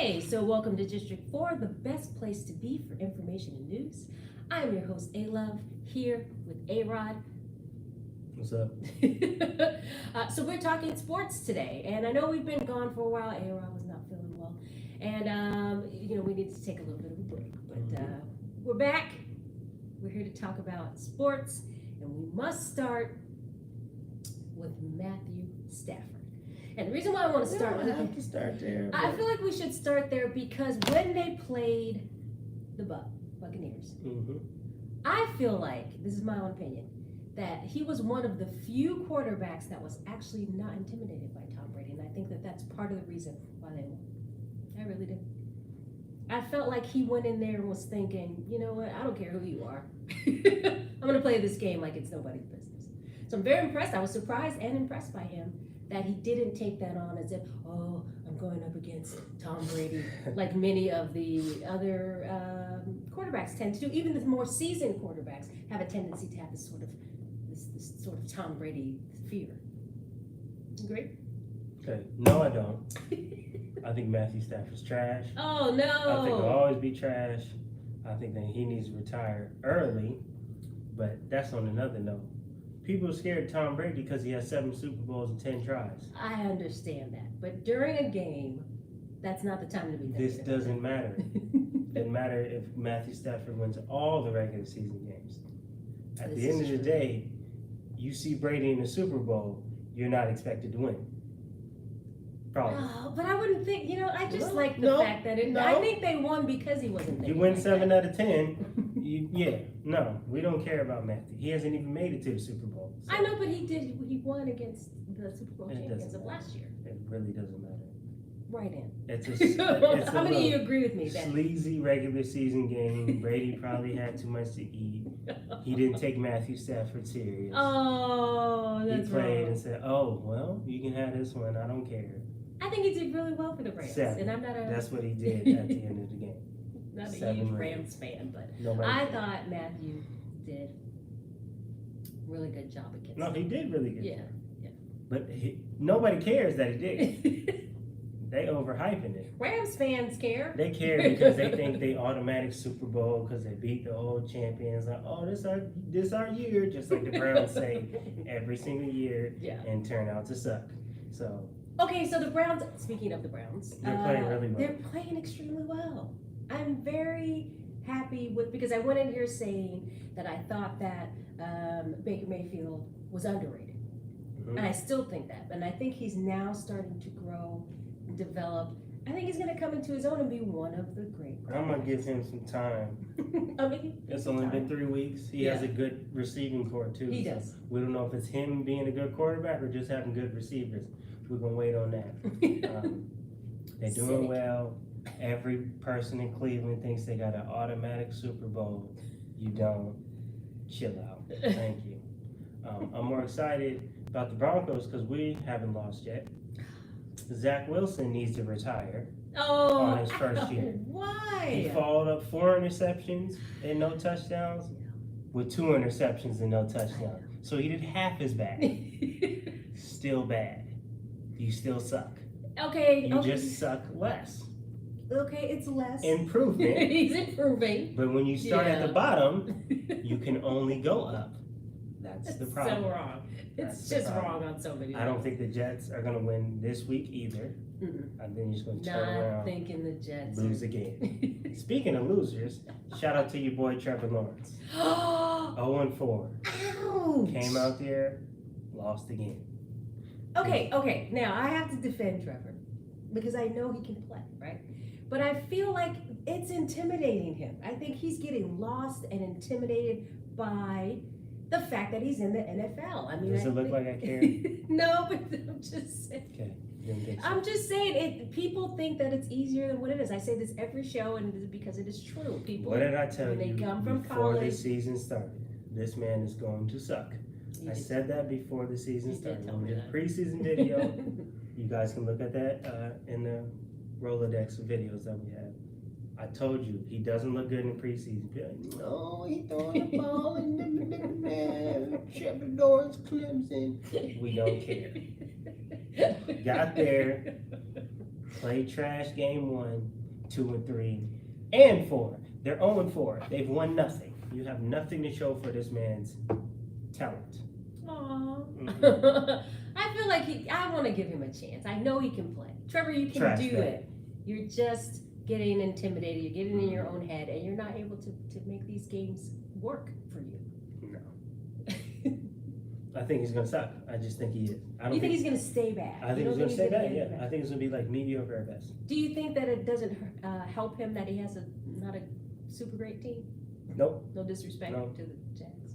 Okay, so welcome to District 4, the best place to be for information and news. I'm your host, A-Love, here with A-Rod. What's up? So we're talking sports today, and I know we've been gone for a while. A-Rod was not feeling well, and we need to take a little bit of a break, but we're back. We're here to talk about sports, and we must start with Matthew Stafford. And the reason why I want to start with have to start there. I feel like we should start there because when they played the Buccaneers, I feel like, this is my own opinion, that he was one of the few quarterbacks that was actually not intimidated by Tom Brady. And I think that that's part of the reason why they won. I really do. I felt like he went in there and was thinking, you know what, I don't care who you are. I'm going to play this game like it's nobody's business. So I'm very impressed. I was surprised and impressed by him that he didn't take that on as if, oh, I'm going up against Tom Brady, like many of the other quarterbacks tend to do. Even the more seasoned quarterbacks have a tendency to have this sort of Tom Brady fear. Agree? Okay. No, I don't. I think Matthew Stafford's trash. Oh, no. I think he'll always be trash. I think that he needs to retire early, but that's on another note. People are scared of Tom Brady because he has 7 Super Bowls and 10 tries. I understand that, but during a game, that's not the time to be thinking. This doesn't matter. It doesn't matter if Matthew Stafford wins all the regular season games. At the end of the day, you see Brady in the Super Bowl, you're not expected to win. Probably. Oh, but I wouldn't think, I just like the fact that I think they won because he wasn't there. You win 7 out of 10. No, we don't care about Matthew. He hasn't even made it to the Super Bowl. So. I know, but he did. He won against the Super Bowl champions of last year. It really doesn't matter. Right in. It's How many of you agree with me then? Sleazy regular season game. Brady probably had too much to eat. He didn't take Matthew Stafford serious. Oh, that's He played wrong. and said, "Oh, well, you can have this one. I don't care." I think he did really well for the Rams, 7. and I'm not That's what he did at the end of the game. Not a 7 huge rings. Rams fan, but Nobody I cared. thought Matthew did a really good job against No, them. he did really good. Yeah. But nobody cares that he did. They overhyping it. Rams fans care. They care because they think they automatic Super Bowl because they beat the old champions. Like, oh, this our year, just like the Browns say every single year, and turn out to suck. So. Okay, so the Browns. Speaking of the Browns, they're playing really well. They're playing extremely well. I'm very happy because I went in here saying that I thought that Baker Mayfield was underrated, and I still think that. And I think he's now starting to grow and develop. I think he's going to come into his own and be one of the great. I'm going to give him some time. It's only been 3 weeks. He has a good receiving core too. He does. We don't know if it's him being a good quarterback or just having good receivers. We're going to wait on that. They're doing well. Every person in Cleveland thinks they got an automatic Super Bowl. You don't. Chill out. Thank you. I'm more excited about the Broncos because we haven't lost yet. Zach Wilson needs to retire on his first year. Why? He followed up 4 interceptions and no touchdowns with 2 interceptions and no touchdowns. So he did half as bad. Still bad. You still suck. Okay. You just suck less. Okay, it's less. Improvement. He's improving. But when you start at the bottom, you can only go up. That's the problem. So wrong. It's just wrong on so many levels. I don't think the Jets are going to win this week either. I think you're just going to turn around. Not thinking the Jets. Lose again. Speaking of losers, shout out to your boy Trevor Lawrence. 0-4. Ouch. Came out there, lost again. Okay. Now I have to defend Trevor because I know he can play, right? But I feel like it's intimidating him. I think he's getting lost and intimidated by the fact that he's in the NFL. I mean, Does it look like I care? No, but I'm just saying. Okay. I'm just saying people think that it's easier than what it is. I say this every show, and it is because it is true. People. What did I tell when you they come from before college, the season started? This man is going to suck. I said that before the season started. Tell me that. Preseason video. You guys can look at that in the Rolodex of videos that we have. I told you, he doesn't look good in preseason. No, he throwing the ball in the Trevor Lawrence Clemson. We don't care. Got there, Played trash game 1, 2, and 3, and 4. They're 0-4. They've won nothing. You have nothing to show for this man's talent. Aww. Mm-hmm. I feel like I want to give him a chance. I know he can play. Trevor, you can Trash do bag. it. You're just getting intimidated. You're getting in your own head, and you're not able to make these games work for you. No. I think he's going to suck. I just think he is. You think he's going to stay bad? I think he's going to stay bad, yeah. I think it's going to be like mediocre at best. Do you think that it doesn't help him that he has not a super great team? Nope. No disrespect Nope. to the Jags.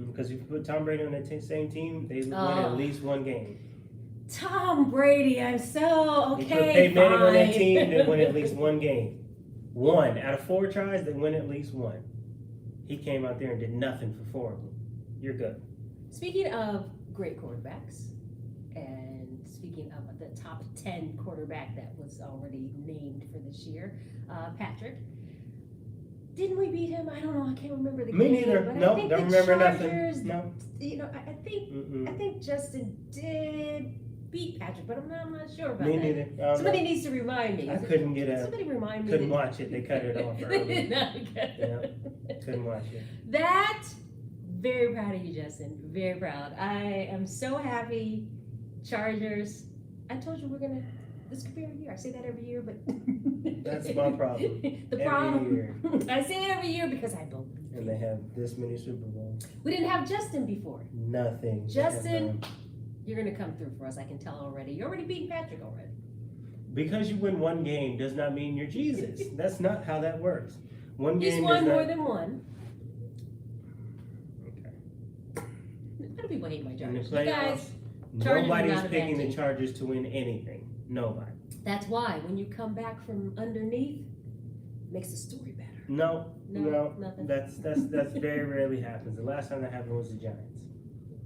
Because if you put Tom Brady on the same team, they would win at least one game. Tom Brady, I'm so okay. You put Peyton Manning on that team, they win at least one game. 1 out of 4 tries, they win at least 1. He came out there and did nothing for 4 of them. You're good. Speaking of great quarterbacks, and speaking of the top 10 quarterback that was already named for this year, Patrick. Didn't we beat him? I don't know. I can't remember the game. Me neither. But Nope, I think don't the remember Chargers, nothing. No. You know, I think Justin did beat Patrick, but I'm not sure about Me that. neither. Somebody needs to remind me. I couldn't get out. Somebody remind me. Couldn't watch it. They cut it off early. Yeah. Couldn't watch it. That, very proud of you, Justin. Very proud. I am so happy. Chargers. I told you this could be our year. I say that every year, but That's my problem. The Every problem. year. I say it every year because I believe. And they have this many Super Bowls. We didn't have Justin before. Nothing. Justin, you're gonna come through for us. I can tell already. You already beat Patrick already. Because you win one game does not mean you're Jesus. That's not how that works. One game He's won does more not... than one. Okay. A lot of people hate my In the Chargers. You playoffs, guys, Chargers are nobody's not a bad picking the team. Chargers to win anything. Nobody. that's why when you come back from underneath, it makes the story better. No, nothing. That's very rarely happens. The last time that happened was the Giants.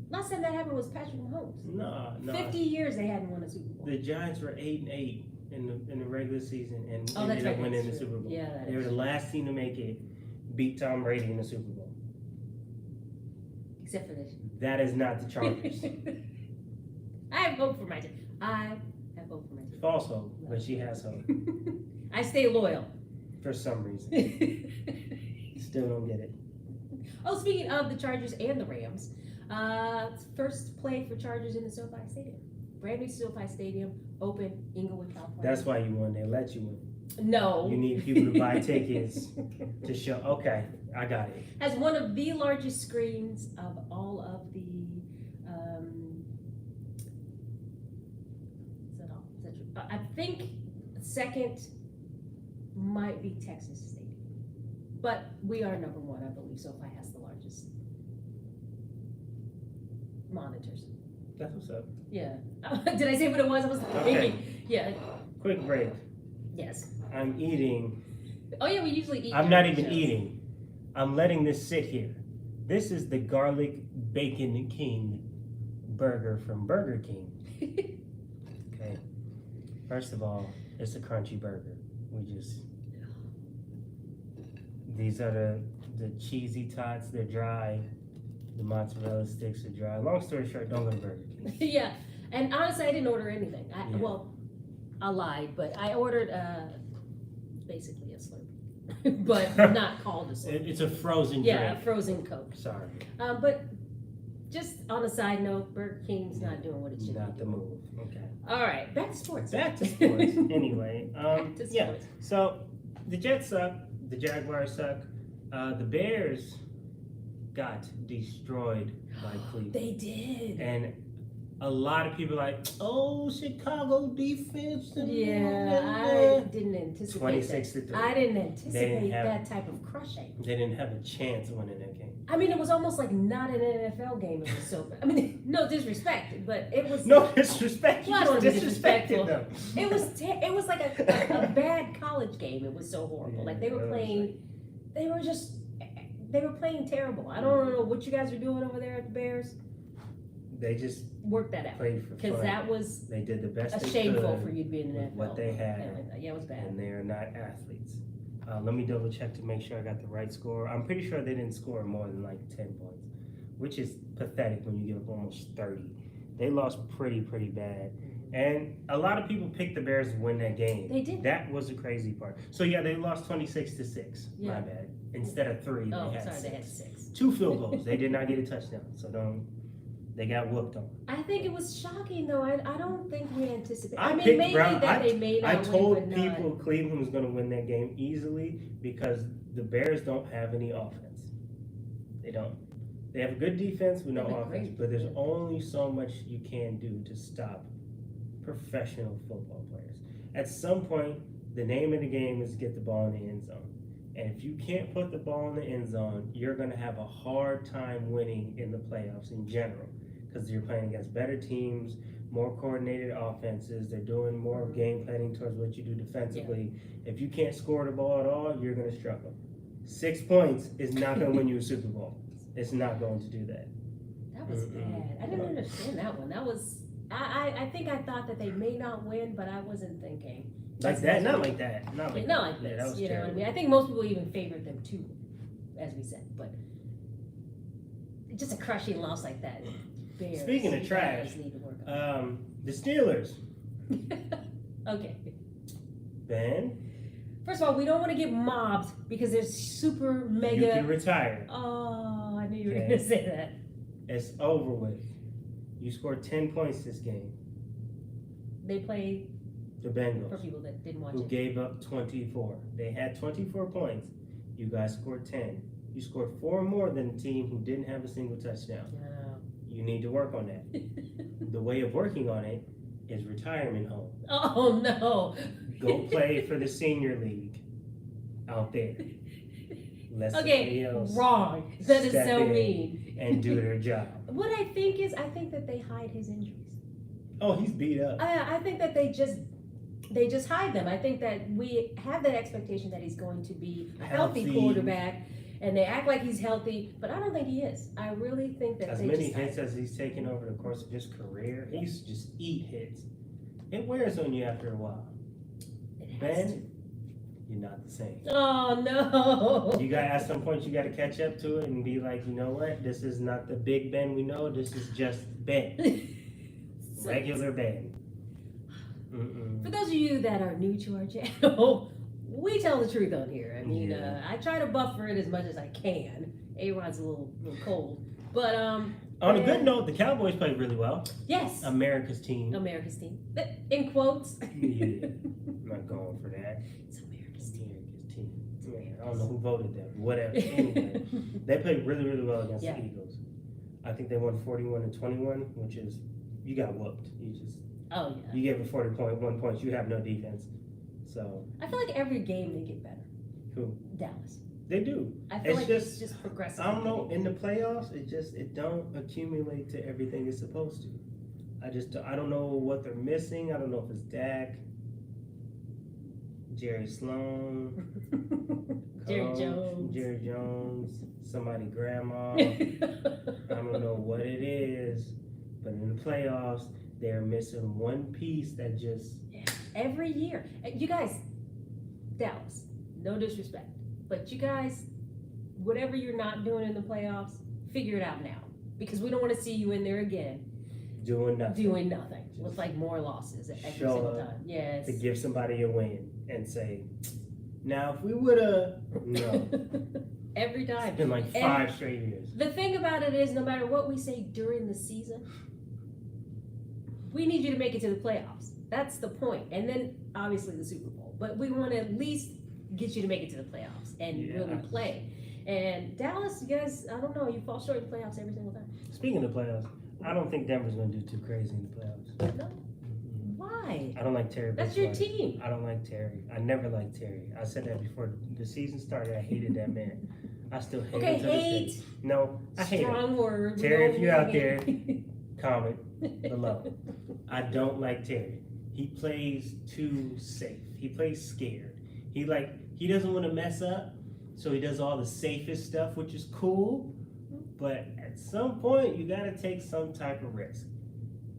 Last time that happened was Patrick Mahomes. No. 50 years they hadn't won a Super Bowl. The Giants were 8-8 in the regular season and Oh, that's ended up right, winning that's the true. Super Bowl. Yeah, that They were is the last team to make it, beat Tom Brady in the Super Bowl. Except for this. That is not the Chargers. I have hope for my team. False hope, but she has hope I stay loyal. for some reason. Still don't get it. Oh, speaking of the Chargers and the Rams, first play for Chargers in the SoFi Stadium. Brand new SoFi Stadium, open, Inglewood, California. That's why you won. They let you win. No. You need people to buy tickets to show. Okay, I got it. Has one of the largest screens of all of the. Is that all? Is that true? I think second might be Texas Stadium, but we are number one. I believe SoFi has the largest monitors. That's what's up. Yeah. Did I say what it was? I was thinking. Okay. Yeah. Quick break. Yes. I'm eating. Oh yeah, we usually eat. I'm not during the even shows. eating. I'm letting this sit here. This is the garlic bacon king burger from Burger King. Okay. First of all, it's a crunchy burger. These are the cheesy tots. They're dry. The mozzarella sticks are dry. Long story short, don't go to Burger King. Yeah, and honestly, I didn't order anything. Yeah. Well, I lied, but I ordered basically a Slurpee, but not called a Slurpee. It's a frozen Yeah, drink. a frozen Coke. Sorry. But just on a side note, Burger King's not doing what it should Not be the doing. move. Okay. All right, back to sports. Back to sports. Anyway, Back to yeah. sports. So the Jets suck. The Jaguars suck. The Bears got destroyed by Cleveland. They did. And a lot of people are like, oh, Chicago defense. Yeah, I didn't anticipate 26 that. to 3. I didn't anticipate have- that type of crushing. They didn't have a chance of winning that game. I mean, it was almost like not an NFL game. It was so. I mean, no disrespect, but it was. No disrespect. You Well, I don't just wanna be disrespectful. disrespected them. It was like a bad college game. It was so horrible. Like they were playing. They were playing terrible. I don't know what you guys are doing over there at the Bears. They just Work that out, played for because fun. that was They did the best a they shameful could for you to be in the with NFL. what they had. Yeah, it was bad. And they are not athletes. Let me double check to make sure I got the right score. I'm pretty sure they didn't score more than like 10 points, which is pathetic when you give up almost 30. They lost pretty bad. And a lot of people picked the Bears to win that game. They did. That was the crazy part. So yeah, they lost 26-6. Yeah. My bad. Instead of 3, Oh, they had sorry, 6. they had 6. 2 field goals. They did not get a touchdown. So they got whooped on. I think it was shocking, though. I don't think we anticipated. I I mean, picked maybe Brown. that they may not I win, told but people not. Cleveland was going to win that game easily because the Bears don't have any offense. They don't. They have a good defense with no They have a offense, great but there's defense. only so much you can do to stop professional football players. At some point, the name of the game is get the ball in the end zone. And if you can't put the ball in the end zone, you're going to have a hard time winning in the playoffs in general because you're playing against better teams, more coordinated offenses. They're doing more game planning towards what you do defensively. Yeah. If you can't score the ball at all, you're going to struggle. 6 points is not going to win you a Super Bowl. It's not going to do that. That was bad. I didn't understand that one. That was. I think I thought that they may not win, but I wasn't thinking. Like that, not like that. Not like not like that. this. That was you know terrible. what I mean? I think most people even favored them too, as we said. But just a crushing loss like that. Bears, Speaking of trash, need to work on. the Steelers. Okay. Ben, First of all, we don't want to get mobbed because there's super mega. you can retire. Oh, I knew you were Okay. going to say that. It's over with. You scored 10 points this game. They played The for Bengals, people that didn't watch who it. gave up 24. They had 24 points. You guys scored 10. You scored 4 more than the team who didn't have a single touchdown. You need to work on that. The way of working on it is retirement home. Oh no! Go play for the senior league out there. Let somebody Okay, else wrong. That is step so in mean. and do their job. What I think is, I think that they hide his injuries. Oh, he's beat up. I think that they just hide them. I think that we have that expectation that he's going to be a healthy quarterback, and they act like he's healthy, but I don't think he is. I really think that As they many just hits as he's taken over the course of his career, he used to just eat hits. It wears on you after a while. It has Ben, you're not the same. to. Oh no! You got at some point you got to catch up to it and be like, you know what? This is not the big Ben we know. This is just Ben, regular Ben. For those of you that are new to our channel, we tell the truth on here. I mean, I try to buffer it as much as I can. A-Rod's a little cold, but On a good note, the Cowboys played really well. yes, America's team. America's team. In quotes. Yeah, I'm not going for that. It's America's team. America's team. Yeah, I don't know who voted that. Whatever. Anyway, they played really, really well against the Eagles. I think they won 41-21, which is you got whooped. Oh yeah. You gave it 40.1 points. You have no defense. So I feel like every game they get better. Who? Dallas. They do. I feel It's like just- it's just progressive. I don't know. In the playoffs, it don't accumulate to everything it's supposed to. I don't know what they're missing. I don't know if it's Dak, Jerry Sloan, Jerry Jones, somebody grandma. I don't know what it is, but in the playoffs, they're missing one piece that just. Every year. You guys, Dallas, no disrespect, but you guys, whatever you're not doing in the playoffs, figure it out now. Because we don't want to see you in there again. Doing nothing. With like more losses every Show single up time. Yes. To give somebody a win and say, now if we would've, no. Every time. It's been like 5 straight years. The thing about it is, no matter what we say during the season, we need you to make it to the playoffs. That's the point. And then obviously the Super Bowl. But we want to at least get you to make it to the playoffs and really play. And Dallas, you guys, I don't know, you fall short in the playoffs every single time. Speaking of playoffs, I don't think Denver's going to do too crazy in the playoffs. No. Why? I don't like Terry. That's your team. I don't like Terry. I never liked Terry. I said that before the season started. I hated that man. I still hate him to this day. No, I hate him. Strong word. Terry, if you're out there, comment below. I don't like Terry. He plays too safe. He plays scared. He doesn't want to mess up, so he does all the safest stuff, which is cool. But at some point, you got to take some type of risk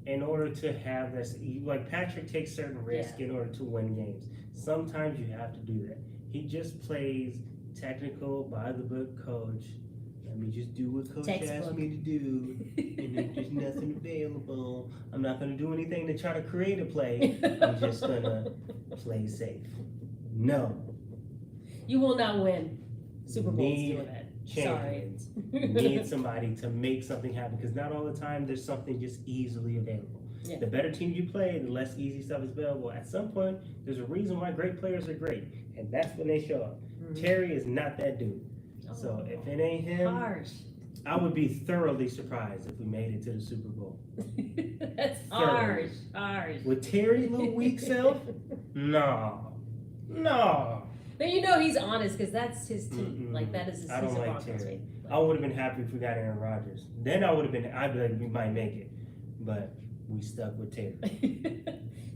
in order to have this. Like Patrick takes certain risk in order to win games. Sometimes you have to do that. He just plays technical, by the book coach, Let me just do what Coach asked Textbook. me to do, and then there's nothing available. I'm not going to do anything to try to create a play. I'm just going to play safe. No. You will not win Super Bowls Need doing that. champions. Sorry. Need somebody to make something happen, because not all the time there's something just easily available. Yeah. The better team you play, the less easy stuff is available. At some point, there's a reason why great players are great, and that's when they show up. Mhm. Terry is not that dude. So if it ain't him, Harsh. I would be thoroughly surprised if we made it to the Super Bowl. That's harsh. Harsh. With Terry, little weak self? No. But you know he's honest because that's his team. Mm-mm. Like that is his I don't he's a like Broncos Terry. fan. I would have been happy if we got Aaron Rodgers. Then I'd be like, we might make it. But we stuck with Terry.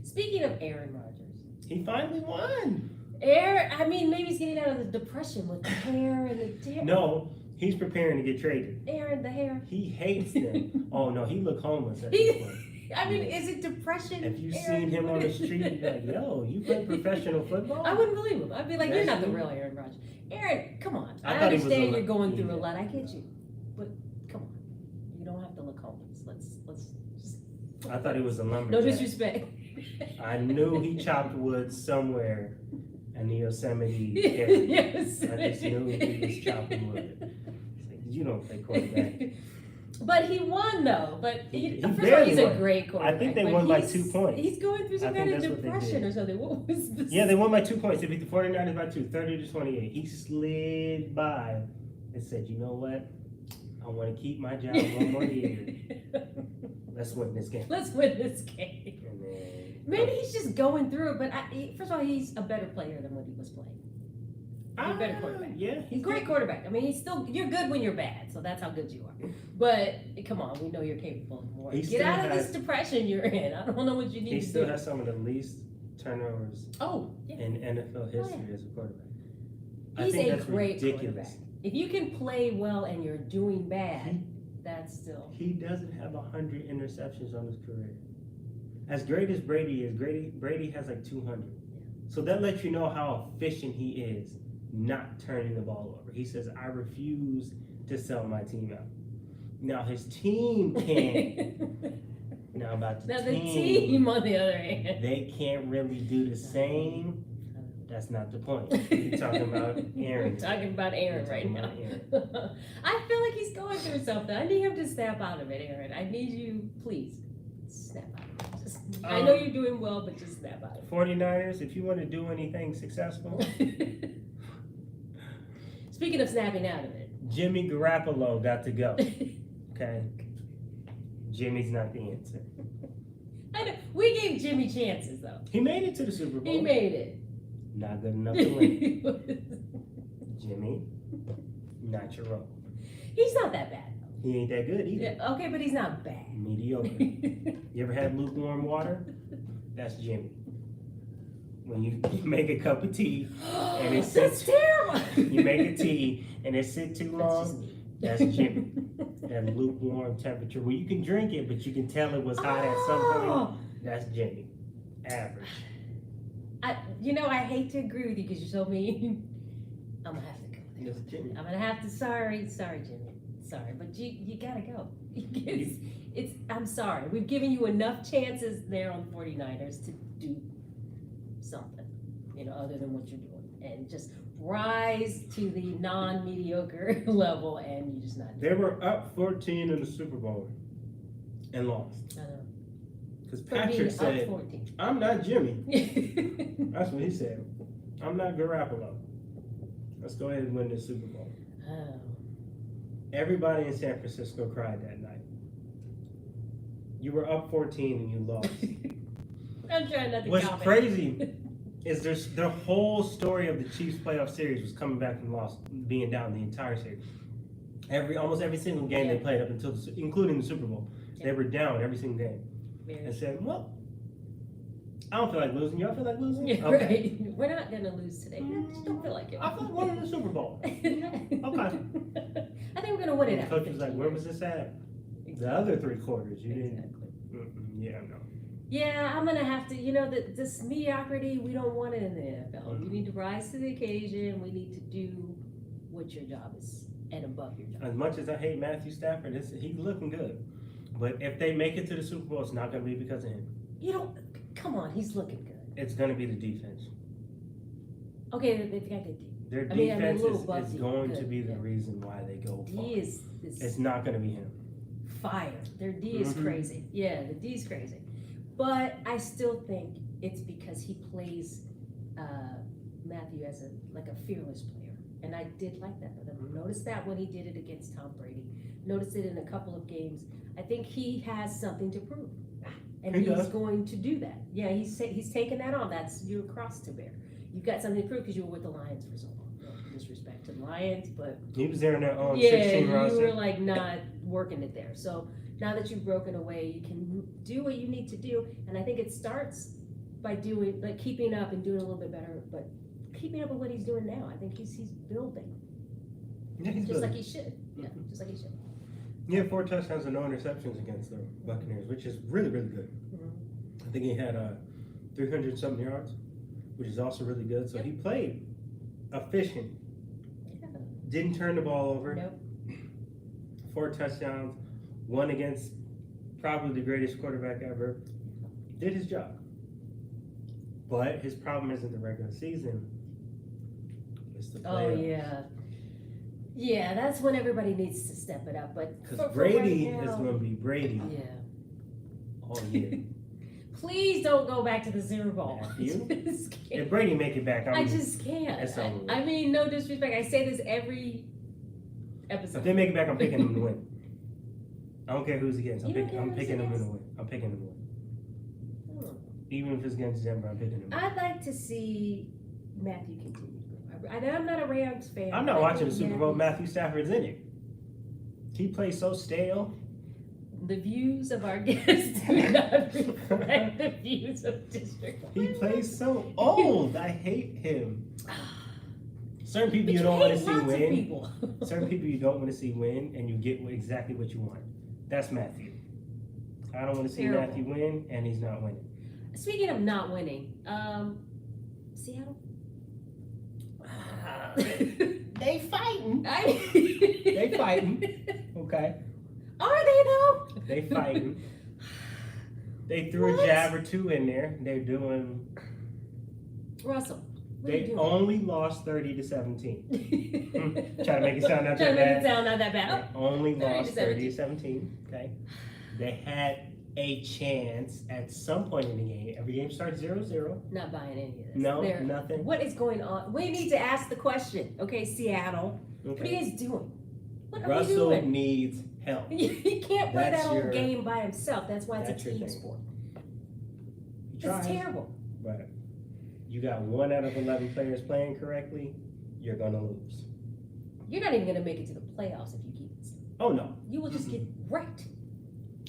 Speaking of Aaron Rodgers, He finally won. maybe he's getting out of the depression with the hair and the hair. No, he's preparing to get traded. Aaron, the hair. He hates them. Oh no, he look homeless at this point. Is it depression? If you Aaron? seen him on the street, you'd be like, yo, you play professional football? I wouldn't believe him. I'd be like, you're That's not the you? real Aaron Rodgers. Aaron, come on. I I thought he was understand a- you're going through yeah. a lot. I get you. But come on. You don't have to look homeless. Let's just I thought he was a lumberjack. no disrespect. I knew he chopped wood somewhere in the Yosemite area. Yes. I just knew he was chopping wood. It's like, you don't play quarterback. But he won though. But He first of all, barely he's a won. great quarterback. I think they but won by he's- 2 points. He's going through some I kind think of that's what they depression did. or something. What was this? Yeah, they won by 2 points. They beat the 49ers by 2, 30-28. He slid by and said, you know what? I want to keep my job one more year. Let's win this game. Let's win this game. And then, Maybe he's just going through it, but first of all, he's a better player than when he was playing. He's a better quarterback. Yeah, He's a great quarterback. I mean, you're good when you're bad, so that's how good you are. But come on, we know you're capable of more. He Get still out of has- this depression you're in. I don't know what you need He to still do. has some of the least turnovers Oh, yeah. in NFL history yeah. as a quarterback. I He's think a that's great ridiculous. quarterback. If you can play well and you're doing bad, that's still. He doesn't have 100 interceptions on his career. As great as Brady is, Brady has like 200. So that lets you know how efficient he is not turning the ball over. He says, I refuse to sell my team out. Now his team can't. Now about Now the the team, on the other hand. they can't really do the same. That's not the point. We're talking about Aaron. We're talking about Aaron We're right talking now. about Aaron. I feel like he's going through something. I need him to snap out of it, Aaron. I need you, please, snap out of it. I know you're doing well, but just snap out of it. 49ers, if you want to do anything successful, Speaking of snapping out of it. Jimmy Garoppolo got to go. Okay? Jimmy's not the answer. I know. We gave Jimmy chances, though. He made it to the Super Bowl. He made it. Not good enough to win. Jimmy, not your role. He's not that bad, though. He ain't that good either. Yeah, okay, but he's not bad. Mediocre. You ever had lukewarm water? That's Jimmy. When you make a cup of tea and it That's sits, terrible. you make a tea and it sits too That's just long, me. that's Jimmy. That lukewarm temperature where you can drink it, but you can tell it was hot at some point. Oh. That's Jimmy. Average. I hate to agree with you because you're so mean. I'm gonna have to go there. That's Jimmy. I'm gonna have to. Sorry, Jimmy. Sorry, but you gotta go. I'm sorry. We've given you enough chances there on the 49ers to do something, other than what you're doing, and just rise to the non-mediocre level, and you just not. They were up 14 in the Super Bowl and lost. I know. Because For being Patrick up said, 14. I'm not Jimmy. That's what he said. I'm not Garoppolo. Let's go ahead and win this Super Bowl. Oh. Everybody in San Francisco cried that night. You were up 14 and you lost. I'm trying not to What's comment. crazy is the whole story of the Chiefs playoff series was coming back from being down the entire series. Almost every single game they played up until, including the Super Bowl, they were down every single game. And said, well, I don't feel like losing. Y'all feel like losing? Yeah, Okay. right. We're not gonna lose today. I just don't feel like it. I feel like winning the Super Bowl. Okay. I think we're gonna win it. And the after coach was like, 15 where years. was this at? The other 3 quarters. You didn't. Exactly. Yeah, no. Yeah, I'm gonna have to. This mediocrity, we don't want it in the NFL. You need to rise to the occasion. We need to do what your job is, and above your job. As much as I hate Matthew Stafford, he's looking good. But if they make it to the Super Bowl, it's not going to be because of him. Come on, he's looking good. It's going to be the defense. Okay, they've got good D. Their defense is Bugsy, going good, to be the reason why they go far. D is It's not going to be him. fire. Their D is crazy. Yeah, the D is crazy. But I still think it's because he plays Matthew as a fearless player. And I did like that with him. Notice that when he did it against Tom Brady. Notice it in a couple of games. I think he has something to prove. And he's going to do that. Yeah, he's taken that on. That's your cross to bear. You've got something to prove because you were with the Lions for so long. No disrespect to the Lions, but he was there in their own 16 roster. You were like not working it there. So now that you've broken away, you can do what you need to do. And I think it starts by doing keeping up and doing a little bit better, but keeping up with what he's doing now. I think he's building. Yeah, he's just building. like he should. Yeah, just like he should. He had 4 touchdowns and no interceptions against the Buccaneers, which is really, really good. I think he had 300-something yards, which is also really good. So he played efficient. Yeah. Didn't turn the ball over. Nope. 4 touchdowns. 1 against probably the greatest quarterback ever. Did his job. But his problem isn't the regular season. It's the playoffs. Oh, yeah. Yeah, that's when everybody needs to step it up. But Because Brady is going to be Brady all year. Please don't go back to the Super Bowl. If Brady make it back, I just can't. I mean, no disrespect. I say this every episode. If they make it back, I'm picking them to win. I don't care who's against. I'm picking them to win. I'm picking them to win. Even if it's against Denver, I'm picking them to win. I'd like to see Matthew continue. I'm not a Rams fan. I'm not watching the Super Bowl. Matthew Stafford's in it. He plays so stale. The views of our guests do not reflect the views of District. He plays so old. I hate him. Certain people you don't want to see win. Certain people you don't want to see win, and you get exactly what you want. That's Matthew. I don't want to see Matthew win, and he's not winning. Speaking of not winning, Seattle. They fighting. They fighting. Okay. Are they though? They fighting. They threw a jab or 2 in there. They're doing. Russell. They only lost 30-17. Try to make it sound not that bad. Try to make it sound not that bad. They only lost 30-17. Okay. They had a chance at some point in the game. Every game starts 0-0. Not buying any of this. No, nothing. What is going on? We need to ask the question. Okay, Seattle. Okay. What are you guys doing? What are we doing? Russell needs help. He can't play that whole game by himself. That's why it's a team sport. It's terrible. But you got 1 out of 11 players playing correctly, you're going to lose. You're not even going to make it to the playoffs if you keep it. Oh, no. You will just get wrecked.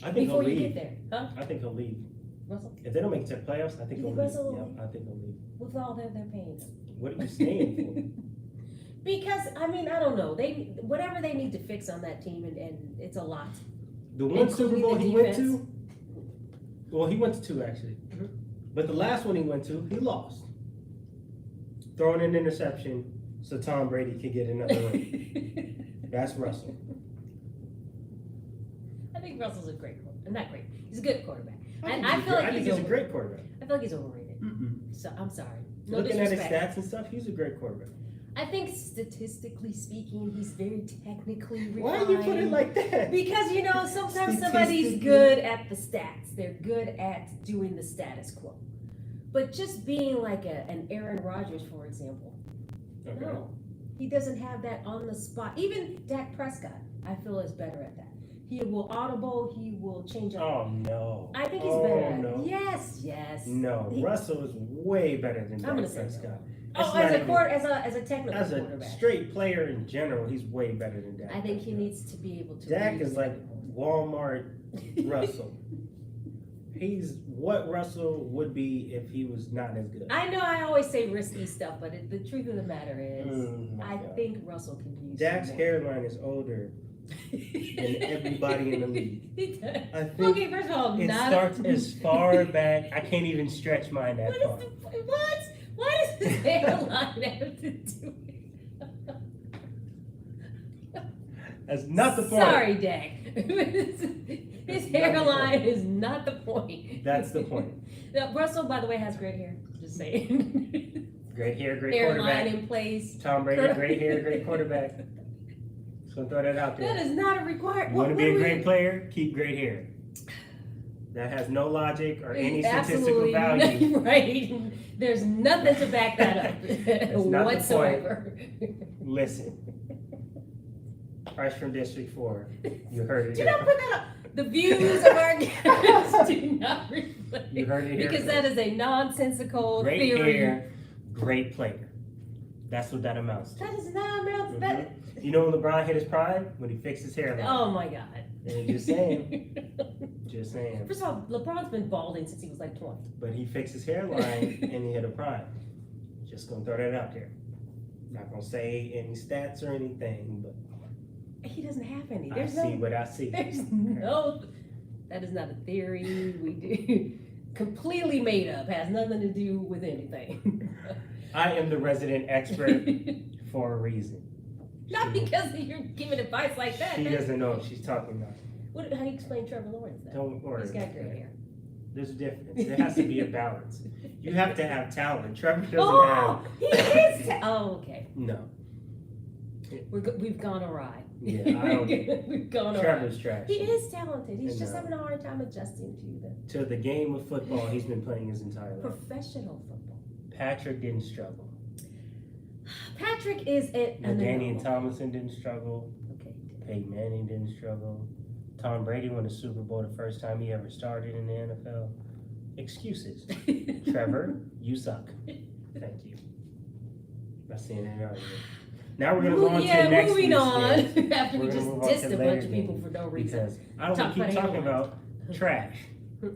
I think before he'll you leave. get there. Huh? I think he'll leave. Russell? If they don't make it to the playoffs, I think he'll leave. Russell Yeah, I think he'll leave. With all they're paying. What are you staying for? Because, I mean, I don't know. Whatever they need to fix on that team, and it's a lot. The one Super Bowl he went to, well, he went to 2 actually. But the last one he went to, he lost. Throwing an interception so Tom Brady could get another ring. That's Russell. I think Russell's a great quarterback. Not great. He's a good quarterback. I feel like he's a great quarterback. I feel like he's overrated. So I'm sorry. No Looking at his disrespect. stats and stuff, he's a great quarterback. I think statistically speaking, he's very technically refined. Why do you put it like that? Because, you know, sometimes somebody's good at the stats. They're good at doing the status quo. But just being like an Aaron Rodgers, for example, no. He doesn't have that on the spot. Even Dak Prescott, I feel, is better at that. He will audible, he will change up. Oh, no. I think he's better at no. it. Yes. No, Russell is way better than Dak Prescott. As a technical quarterback. As a straight player in general, he's way better than Dak. I think he needs to be able to. Dak is like Walmart Russell. He's what Russell would be if he was not as good. I know I always say risky stuff, but the truth of the matter is, I think Russell can use. Dak's hairline is older than everybody in the league. I think okay, first of all, it starts as far back. I can't even stretch mine that far. What? What does his hairline have to do with That's not the point. Sorry, Dak. His hairline is not the point. That's the point. Now, Russell, by the way, has great hair. Just saying. Great hair, great Hairline quarterback. in place. Tom Brady, great hair, great quarterback. Just gonna throw that out there. That is not a requirement. You want to be a great player? Keep great hair. That has no logic or any statistical value. Right. There's nothing to back that up whatsoever. Listen. Fresh from District 4. You heard it. Do not put that up. The views of our guests do not reflect. You heard it here because that is a nonsensical great theory. Hair, great player. That's what that amounts to. That is not amounts that. You know when LeBron hit his prime? When he fixed his hairline. Oh my God. Just saying. Just saying. First of all, LeBron's been balding since he was like 20. But he fixed his hairline and he hit a prime. Just gonna throw that out there. Not gonna say any stats or anything, but he doesn't have any. I see what I see. There's no. That is not a theory. We do completely made up. Has nothing to do with anything. I am the resident expert for a reason. Not because you're giving advice like that. She doesn't know what she's talking about. How do you explain Trevor Lawrence then? Don't worry. He's got great hair. There's a difference. There has to be a balance. You have to have talent. Trevor doesn't Oh, have. he is. Oh, okay. No. We've gone awry. Yeah, I don't. We've gone awry. Trevor's trash. He is talented. He's And, just having a hard time adjusting to To the game of football he's been playing his entire the life. professional football. Patrick didn't struggle. Patrick is an Daniel Tomlinson didn't struggle. Okay. Peyton Manning didn't struggle. Tom Brady won the Super Bowl the first time he ever started in the NFL. Excuses. Trevor, you suck. Thank you. That's the end of the argument. Now we're going to go on to the next moving week's on. game. After we We're gonna just move on dissed to a later bunch of people games for no reason. Because I don't want to keep talking about trash.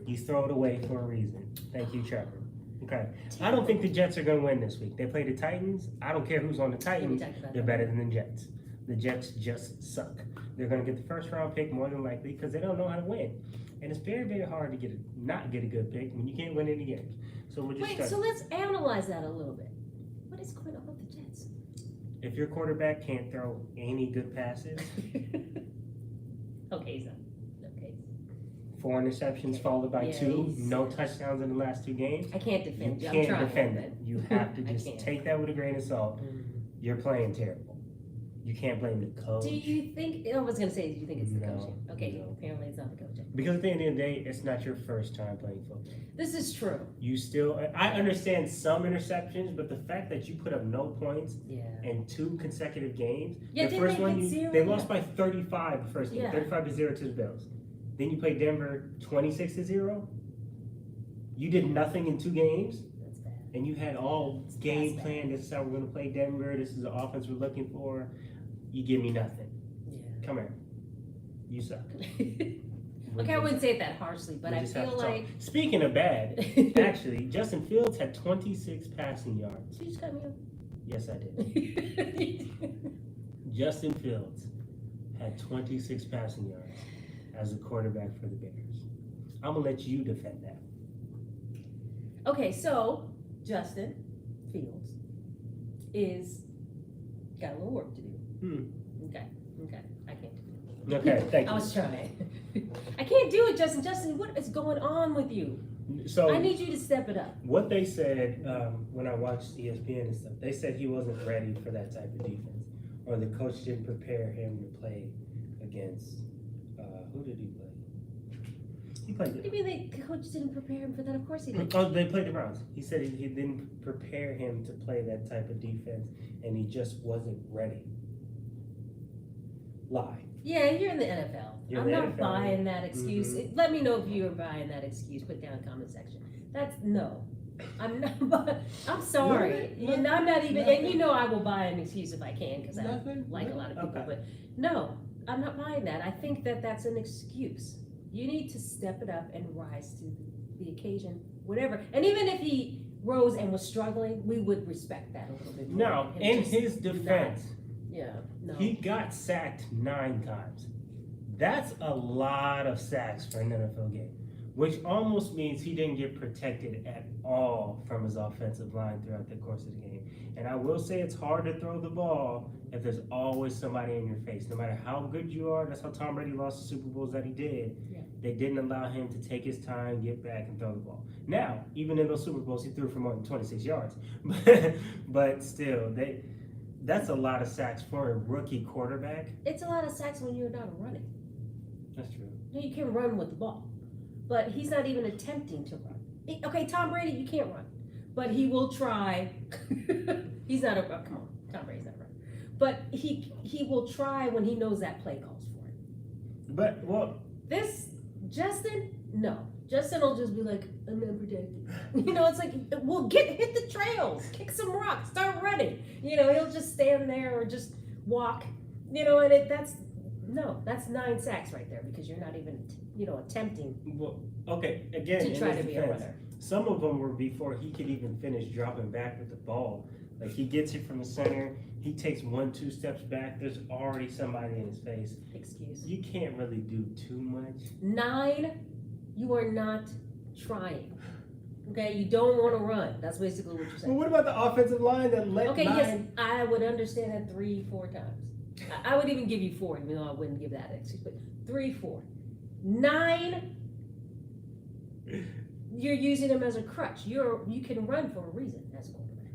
You throw it away for a reason. Thank you, Trevor. Okay. I don't think the Jets are going to win this week. They play the Titans. I don't care who's on the Titans. They're better than the Jets. The Jets just suck. They're going to get the first round pick more than likely because they don't know how to win. And it's very, very hard to not get a good pick when you can't win any games. So we're just so let's analyze that a little bit. What is going on with the Jets? If your quarterback can't throw any good passes, okay. 4 interceptions followed by 2, no touchdowns in the last 2 games. I can't defend you. You. Can't defend it. You have to just take that with a grain of salt. You're playing terrible. You can't blame the coach. Do you think? I was going to say, do you think it's the coaching? Okay, no. apparently it's not the coaching. Because at the end of the day, it's not your first time playing football. This is true. You still, I understand some interceptions, but the fact that you put up no points in 2 consecutive games. Yeah, the first one, they lost by 35 the first game, 35-0 to the Bills. Then you play Denver 26-0. You did nothing in 2 games. That's bad. And you had all game plan. This is how we're going to play Denver. This is the offense we're looking for. You give me nothing. Yeah. Come here. You suck. Okay, I wouldn't say it that harshly, but I feel like... Speaking of bad, actually, Justin Fields had 26 passing yards. Did you just cut me off? Yes, I did. Justin Fields had 26 passing yards as a quarterback for the Bears. I'm going to let you defend that. Okay, so Justin Fields got a little work to do. Okay, I can't do it. Okay, thank you. I was trying. I can't do it, Justin. Justin, what is going on with you? So I need you to step it up. What they said when I watched ESPN and stuff, they said he wasn't ready for that type of defense, or the coach didn't prepare him to play against. Who did he play? He played. What do you mean the coach didn't prepare him for that? Of course he did. Oh, they played the Browns. He said he didn't prepare him to play that type of defense, and he just wasn't ready. Lie. Yeah, you're in the NFL. I'm not buying that excuse. Let me know if you are buying that excuse. Put down in the comment section. No. I'm not. I'm sorry. I'm not even. And you know I will buy an excuse if I can because I like a lot of people. But no, I'm not buying that. I think that that's an excuse. You need to step it up and rise to the occasion, whatever. And even if he rose and was struggling, we would respect that a little bit more. Now, in his defense, he got sacked 9 times. That's a lot of sacks for an NFL game. which almost means he didn't get protected at all from his offensive line throughout the course of the game. And I will say it's hard to throw the ball if there's always somebody in your face. No matter how good you are, that's how Tom Brady lost the Super Bowls that he did. Yeah. They didn't allow him to take his time, get back, and throw the ball. Now, even in those Super Bowls, he threw for more than 26 yards. But still, that's a lot of sacks for a rookie quarterback. It's a lot of sacks when you're not running. That's true. You can run with the ball, but he's not even attempting to run. Okay, Tom Brady, you can't run, but he will try. He's not come on, Tom Brady's not running, but he will try when he knows that play calls for it. But This Justin, no. Justin will just be like, I'm not protected. You know, it's like, well, hit the trails, kick some rocks, start running. You know, he'll just stand there or just walk. You know, and that's 9 sacks right there because you're not even, attempting. Well, okay, again, to try to be a defense, runner. some of them were before he could even finish dropping back with the ball. Like he gets it from the center, he takes 1-2 steps back. There's already somebody in his face. Excuse. You can't really do too much. 9, you are not trying. Okay, you don't want to run. That's basically what you're saying. Well, what about the offensive line that let Okay, 9? yes, I would understand that 3-4 times. I would even give you 4, even though I wouldn't give that excuse. But 3-4, 9. You're using them as a crutch. You can run for a reason as a quarterback.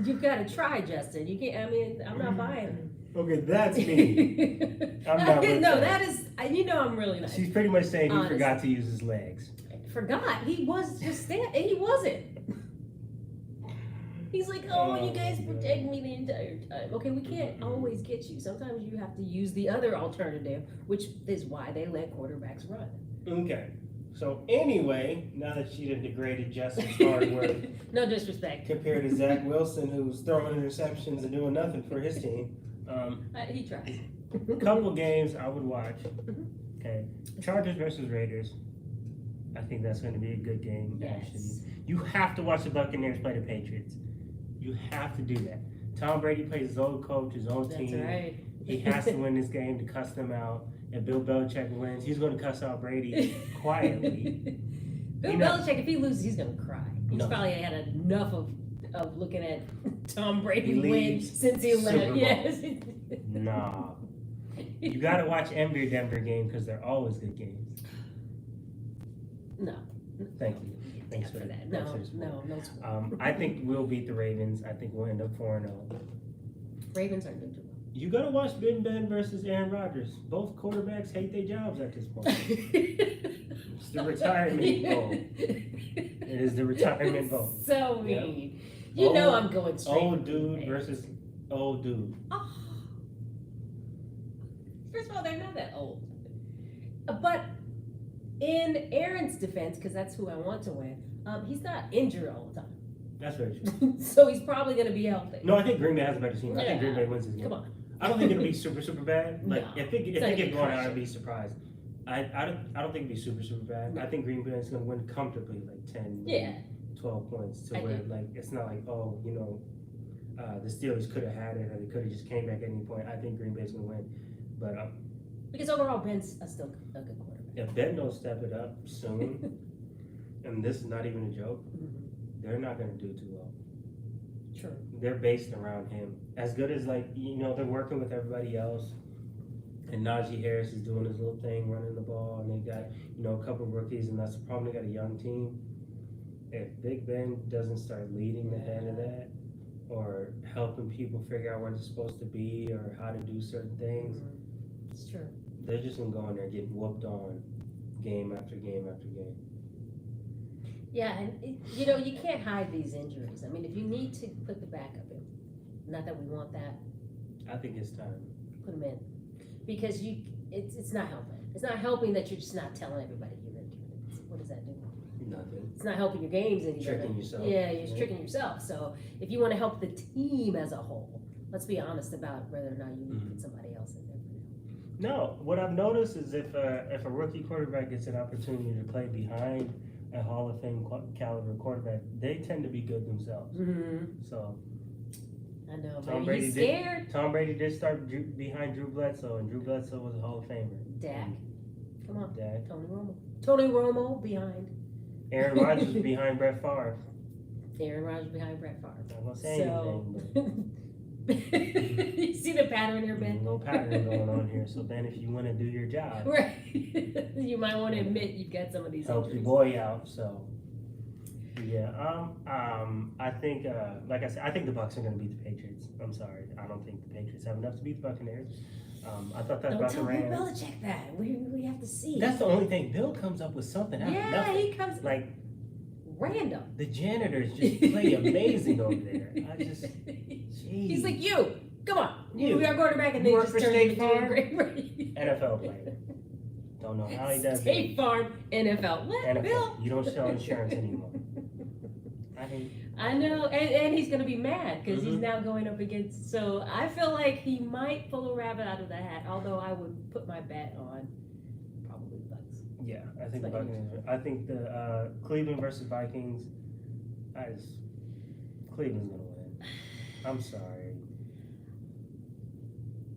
You've got to try, Justin. You can't. I mean, I'm not buying it. Okay, that's me. I'm not with No, that. that is. I'm really not. She's pretty much saying he Honestly. forgot to use his legs. Forgot. He was just standing. He wasn't. He's like, oh, you guys protect me the entire time. Okay, we can't always get you. Sometimes you have to use the other alternative, which is why they let quarterbacks run. Okay. So anyway, now that she done degraded Justin's hard work No disrespect. compared to Zach Wilson, who's throwing interceptions and doing nothing for his team, He tries. a couple games I would watch. Okay, Chargers versus Raiders. I think that's going to be a good game. Yes. Actually, you have to watch the Buccaneers play the Patriots. You have to do that. Tom Brady plays his old coach, his old team. That's right. He has to win this game to cuss them out. And Bill Belichick wins, he's going to cuss out Brady quietly. Bill Belichick, if he loses, he's going to cry. He's probably had enough of looking at Tom Brady win since he left. Super Bowl. Yes. Nah. You got to watch every Denver game because they're always good games. No. Thank you. Thanks for that. thanks for the support. I think we'll beat the Ravens. I think we'll end up 4-0. Ravens are good too. You got to watch Ben versus Aaron Rodgers. Both quarterbacks hate their jobs at this point. It's the retirement bowl. It is the retirement bowl. So mean. Yep. I'm going straight. Old dude versus old dude. Oh. First of all, they're not that old. But in Aaron's defense, because that's who I want to win, he's not injured all the time. That's very true. So he's probably going to be healthy. No, I think Green Bay has a better team. I think Green Bay wins this game. Come on. I don't think it'll be super bad. Like No. if they get going out, I'd be surprised. I don't think it'll be super bad. No. I think Green Bay is going to win comfortably, like 10, 12 points to where like it's not like the Steelers could have had it or they could have just came back at any point. I think Green Bay's going to win, but because overall Ben's still a good quarterback. if Ben don't step it up soon, and this is not even a joke, they're not going to do too well. True. They're based around him. As good as they're working with everybody else. And Najee Harris is doing his little thing, running the ball, and they got, a couple of rookies, and that's the problem. They got a young team. If Big Ben doesn't start leading the head of that, or helping people figure out where they're supposed to be, or how to do certain things, It's true. they're just gonna go in there getting whooped on, game after game after game. Yeah, and you can't hide these injuries. I mean, if you need to put the backup in, not that we want that, I think it's time. put them in, because it's not helping. It's not helping that you're just not telling everybody you're injured. What does that do? Nothing. It's not helping your games any better. Tricking yourself. Yeah, you're tricking yourself. So if you want to help the team as a whole, let's be honest about whether or not you need to put somebody else in there for now. No, what I've noticed is if a rookie quarterback gets an opportunity to play behind a Hall of Fame caliber quarterback, they tend to be good themselves. So I know, Tom but Brady he's scared. Tom Brady did start behind Drew Bledsoe, and Drew Bledsoe was a Hall of Famer. Dak, come on, Dak. Tony Romo. Tony Romo behind. Aaron Rodgers behind Brett Favre. Aaron Rodgers behind Brett Favre. I'm not gonna say anything, You see the pattern here, but Ben? there's no pattern going on here. So Ben, if you want to do your job, Right. You might want to admit you've got some of these help your injuries. boy out. So yeah, I think, like I said, I think the Bucs are going to beat the Patriots. I'm sorry, I don't think the Patriots have enough to beat the Buccaneers. I thought that Don't about the tell Bill Rams. Belichick that. We have to see. That's the only thing. Bill comes up with something out of Yeah, nothing. he comes Like random. the janitors just play amazing over there. I just, He's like, you, come on. You. We are quarterback, and You then work just for turn State into a Farm? great NFL player. Don't know how he does State it. Farm, NFL. What, NFL. Bill? You don't sell insurance anymore. I know, and he's going to be mad because he's Mhm. now going up against. So I feel like he might pull a rabbit out of the hat. Although I would put my bet on probably the Bucs. Yeah, I think the Buccaneers. I think the Cleveland versus Vikings. Cleveland's gonna win. I'm sorry.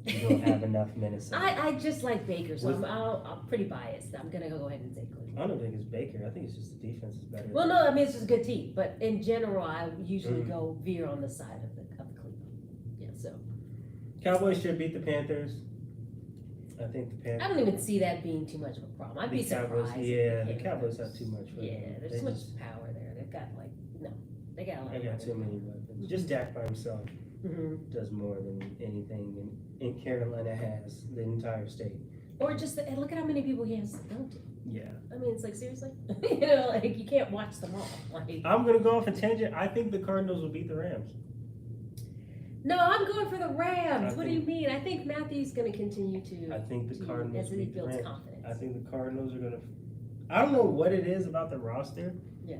You don't have enough Minnesota. I just like Baker, so With- I'm pretty biased. I'm going to go ahead and say Cleveland. I don't think it's Baker. I think it's just the defense is better. Well, no, I mean it's just a good team, but in general, I usually Mm. go veer on the side of the Cleveland. Yeah, so Cowboys should beat the Panthers. I think the I Panthers. don't even see that being too much of a problem. I'd be The Cowboys, surprised. yeah, if the hit Cowboys those. have too much for Yeah, them. there's They too much just- power there. They've got they got a lot. They got too many weapons. Just Dak by himself does more than anything in Carolina has the entire state. Or just and look at how many people he has to throw to. Yeah. I mean, it's like seriously, like you can't watch them all. Like, I'm gonna go off a tangent. I think the Cardinals will beat the Rams. no, I'm going for the Rams. I What do you mean? I think Matthew's going to continue to. I think the Cardinals as he beat the builds Rams. confidence. I think the Cardinals are gonna. I don't know what it is about the roster. Yeah.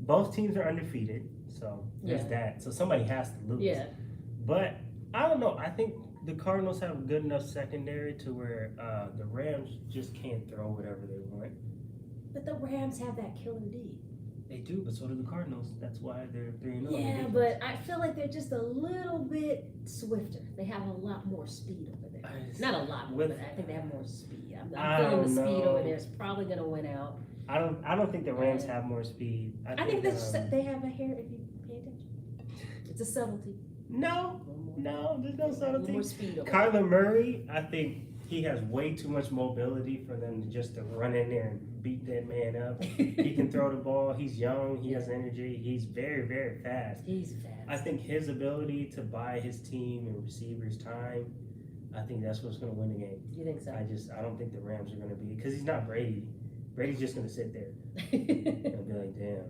Both teams are undefeated, so there's Yeah. that. So somebody has to lose. Yeah. But I don't know. I think the Cardinals have a good enough secondary to where the Rams just can't throw whatever they want. But the Rams have that killer D. They do, but so do the Cardinals. That's why they're 3-0. Yeah, but I feel like they're just a little bit swifter. They have a lot more speed over there. Not a lot more, but I think they have more speed. I'm I feeling the don't speed know. over there is probably going to win out. I don't think the Rams have more speed. I think they have a hair if you pay attention. It's a subtlety. No, there's no More subtlety. speed over Kyler Murray, I think he has way too much mobility for them to just to run in there and beat that man up. He can throw the ball. He's young. He has energy. He's very, very fast. He's fast. I think his ability to buy his team and receivers time, I think that's what's going to win the game. You think so? I don't think the Rams are going to be, because he's not Brady. Brady's just going to sit there and be like, damn,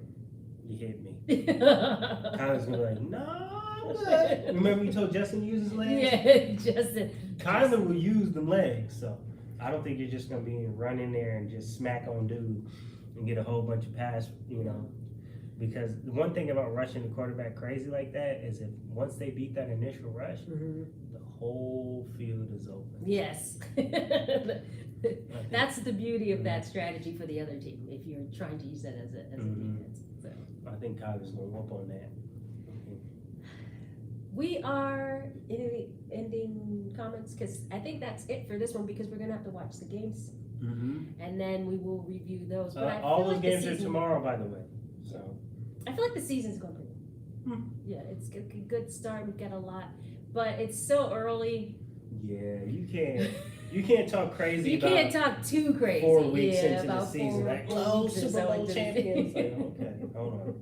you hit me. Kyler's going to be like, no, I'm good. Remember you told Justin to use his legs? Yeah, Justin. Kyler will use the legs, so I don't think you're just going to be run in there and just smack on dude and get a whole bunch of pass, because the one thing about rushing the quarterback crazy like that is if once they beat that initial rush, the whole field is open. Yes. That's the beauty of that strategy for the other team, if you're trying to use that as a defense. So. I think Kyler's going to whoop on that. We are ending comments because I think that's it for this one because we're going to have to watch the games and then we will review those. But I all feel those like games are tomorrow, by the way. So I feel like the season's going pretty well. Yeah, it's a good start. We've got a lot, but it's so early. Yeah, you can't talk crazy. You can't talk too crazy. 4 weeks into the about season, like, oh, Super Bowl champions. Like, okay, hold on.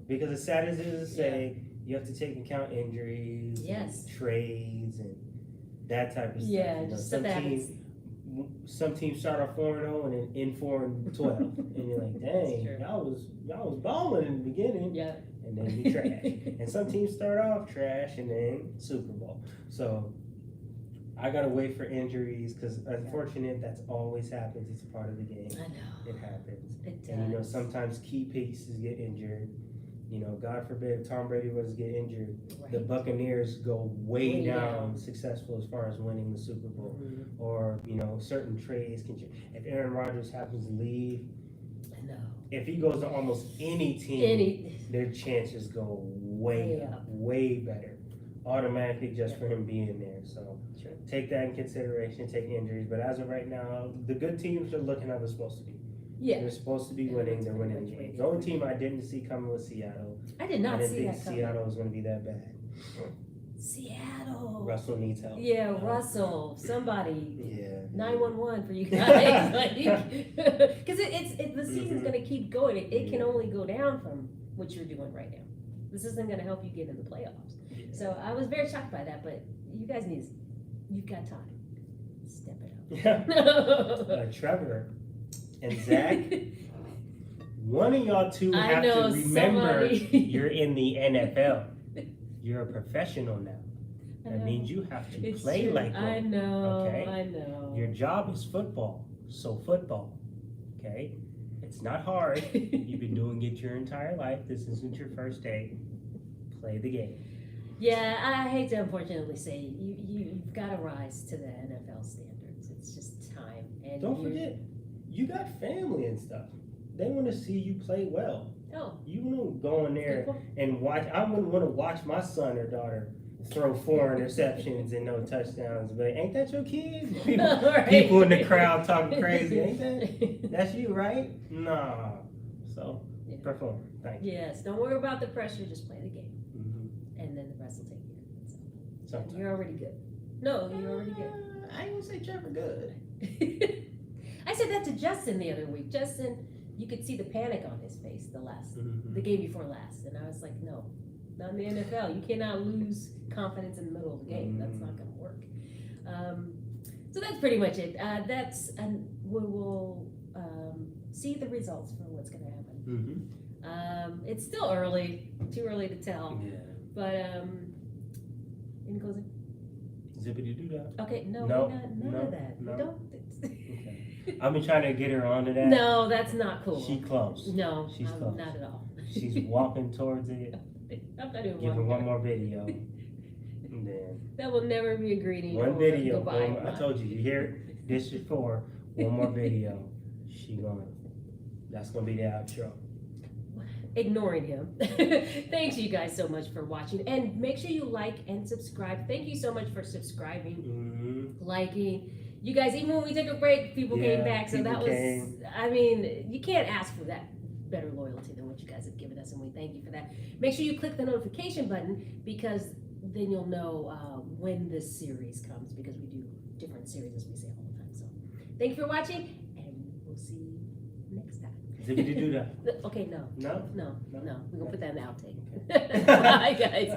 Because as sad as it is to say, you have to take into account injuries, Yes. and trades, and that type of stuff. Yeah, just stuff that happens. Some teams start off 4-0 and then end 4-12, and you're like, dang, y'all was balling in the beginning, Yeah. and then you trash. And some teams start off trash and then Super Bowl. So I gotta wait for injuries because unfortunate that's always happens. It's a part of the game. I know. It happens. It does. And sometimes key pieces get injured. God forbid if Tom Brady was to get injured, the Buccaneers go way down successful as far as winning the Super Bowl. Or, certain trades can change. If Aaron Rodgers happens to leave, I know. if he goes to almost any team, their chances go way up, way better. Automatically just for him being there. So take that in consideration, take injuries. But as of right now, the good teams are looking how they're supposed to be. Yeah. They're supposed to be winning. They're winning the game. The only team I didn't see coming was Seattle. I did not see think that coming. Seattle was going to be that bad. Seattle. Russell needs help. Yeah, Russell. Somebody. Yeah. 911 for you guys. Because the season's going to keep going. It can only go down from what you're doing right now. This isn't going to help you get in the playoffs. Yeah. So I was very shocked by that, but you guys you've got time. Step it up. Yeah. Trevor and Zach, one of y'all two have to remember you're in the NFL. You're a professional now. That means you have to play true. like one. I know. Okay? I know. Your job is football, so football. Okay? It's not hard. You've been doing it your entire life. This isn't your first day. Play the game. Yeah, I hate to unfortunately say you've got to rise to the NFL standards. It's just time. And don't forget, you got family and stuff. They want to see you play well. Oh. You won't go in there and watch. I wouldn't want to watch my son or daughter throw 4 interceptions and no touchdowns. But ain't that your kid? People in the crowd talking crazy. Ain't that? That's you, right? Nah. So perform. Thank you. Yes. Don't worry about the pressure. Just play the game, and then the rest will take care of itself. You're already good. No, you're already good. I ain't gonna say Trevor good. I said that to Justin the other week. Justin, you could see the panic on his face the game before last, and I was like, no, not in the NFL. You cannot lose confidence in the middle of the game. That's not going to work. So that's pretty much it. We will see the results for what's going to happen. It's still early, too early to tell. Yeah. But any closing? Zippity doo dah. Okay, none of that. No. We don't. Okay. I've been trying to get her onto that. No, that's not cool. She close. No, she's close. Not at all. She's walking towards it. I'm not even Give her one more video. And then that will never be a greeting. One video. Goodbye. I told you. You hear it? This is for one more video. That's gonna be the outro. Ignoring him. Thanks you guys so much for watching, and make sure you like and subscribe. Thank you so much for subscribing, liking. You guys, even when we took a break, people came back, so that was I mean, you can't ask for that better loyalty than what you guys have given us, and we thank you for that. Make sure you click the notification button, because then you'll know when this series comes, because we do different series, as we say all the time. So thank you for watching, and we'll see you next time. Zippity doo dah. Okay, no. No? We're gonna put that in the outtake. Okay. Bye, guys.